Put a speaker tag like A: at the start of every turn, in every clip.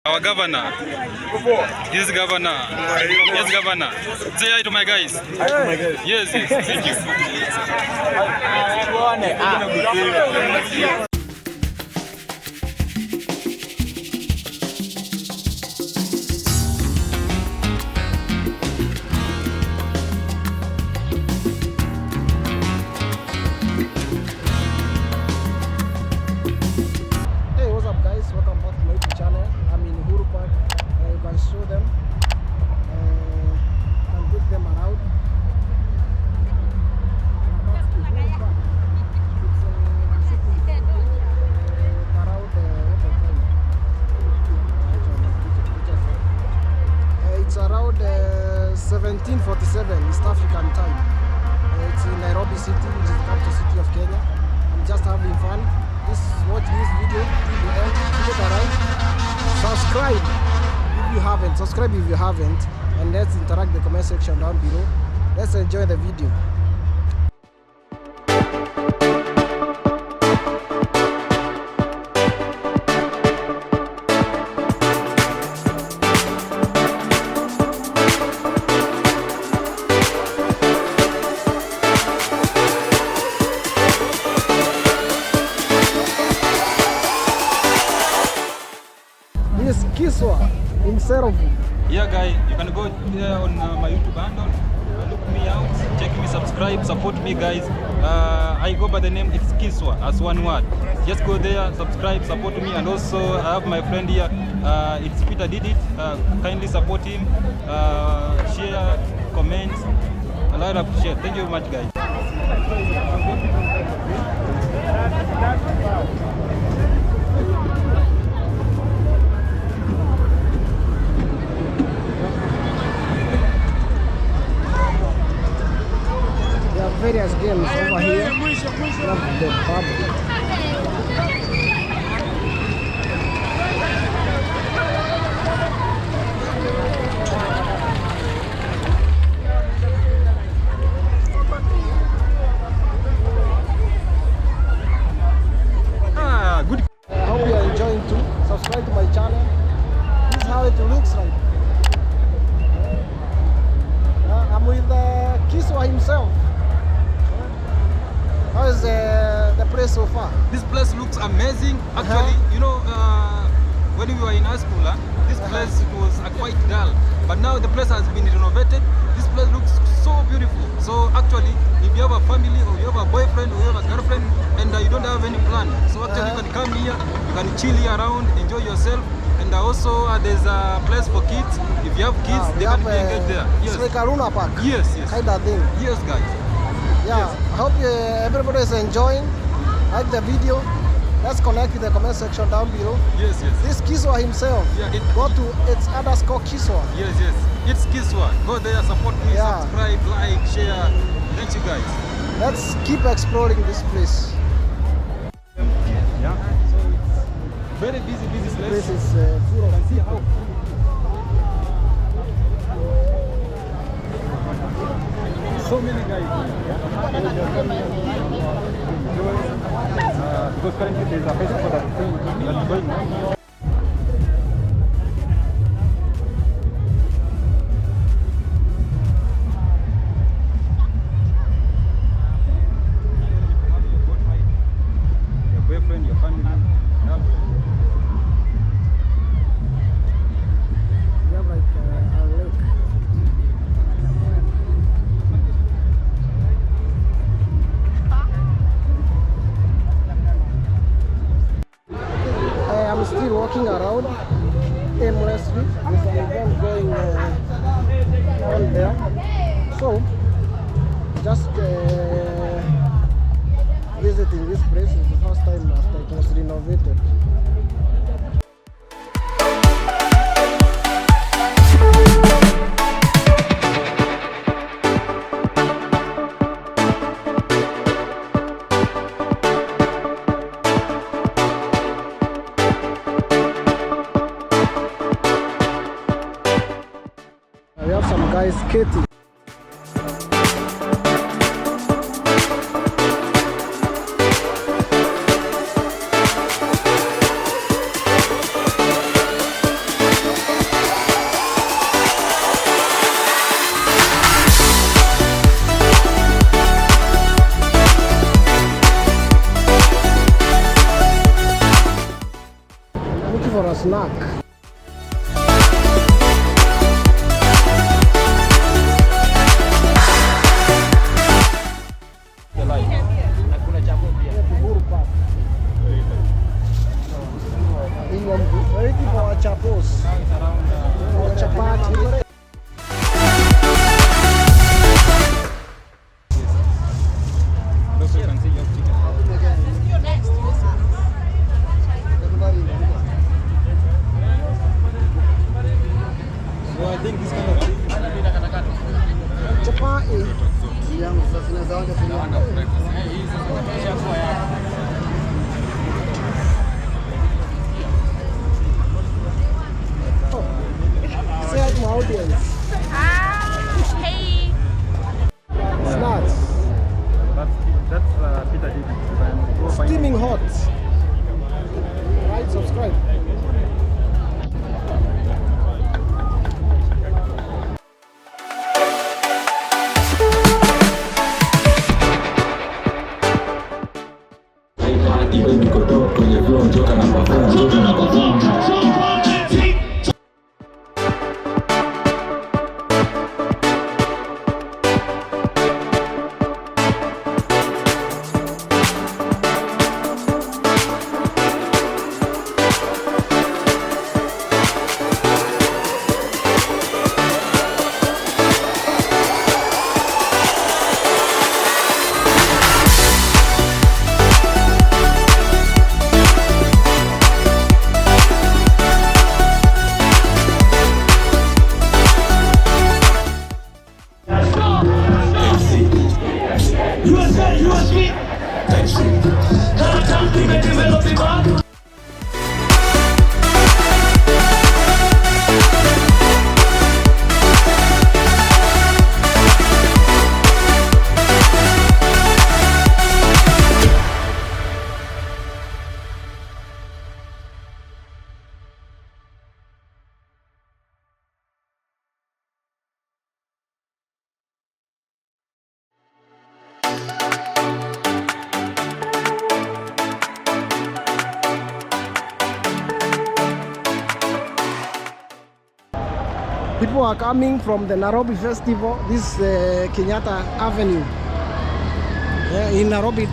A: Our governor. This is governor. Yes, governor. Say hi to my guys.
B: Hi to my guys.
A: Yes, yes. Thank you.
C: Welcome back to my YouTube channel. I'm in Uhuru Park. You can show them, can take them around. It's around 17:47 East African time. It's in Nairobi city, which is the capital city of Kenya. I'm just having fun. Watch this video till the end. Click around. Subscribe if you haven't, and let's interact in the comment section down below. Let's enjoy the video. Kiswa himself.
A: Yeah, guys, you can go there on my YouTube handle, look me out, check me, subscribe, support me, guys. I go by the name, it's Kiswa, as one word. Just go there, subscribe, support me, and also I have my friend here, it's Peter did it. Kindly support him, share, comment, a lot of share. Thank you very much, guys.
C: Various games over here. Love the bubble.
A: Good.
C: I hope you are enjoying too. Subscribe to my channel. This is how it looks like. I'm with Kiswa himself. How is the place so far?
A: This place looks amazing. Actually, you know, when we were in high school, this place was quite dull. But now the place has been renovated. This place looks so beautiful. So actually, if you have a family or you have a boyfriend or you have a girlfriend and you don't have any plan, so actually you can come here, you can chill here around, enjoy yourself. And also there's a place for kids. If you have kids, they can be engaged there.
C: Yes. It's like a Luna Park.
A: Yes, yes.
C: Kind of thing.
A: Yes, guys.
C: Yeah, yes. I hope everybody is enjoying. Like the video. Let's connect in the comment section down below.
A: Yes, yes.
C: This Kiswa himself.
A: Yeah,
C: go to it's _Kiswa.
A: Yes, yes. It's Kiswa. Go there, support me, subscribe, like, share. Thank you, guys.
C: Let's keep exploring this place.
A: Yeah. So it's very busy place.
C: This place is full of.
A: You can see how. So many guys. Because currently there is a festival that's going on. Your boyfriend, your family.
C: You have like a lake. I'm still walking around aimlessly. There's an event going on there. So, just visiting this place is the first time after it was renovated. We have some guys skating. snack. Uhuru Park. Waiting for our chapos. Our chapati.
A: So I think this kind of thing
C: Chapati. Say hi to my audience.
B: Hey.
C: Snacks.
A: that's Peter did.
C: Steaming hot. Right, subscribe. People are coming from the Nairobi festival. This is Kenyatta Avenue in Nairobi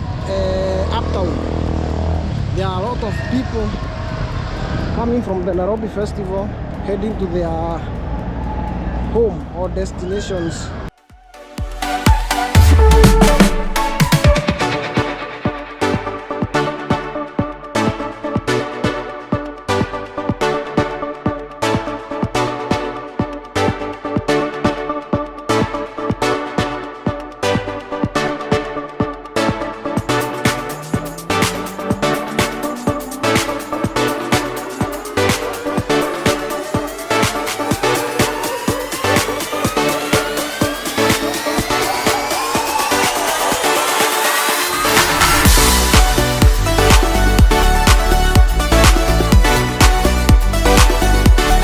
C: uptown. There are a lot of people coming from the Nairobi festival heading to their home or destinations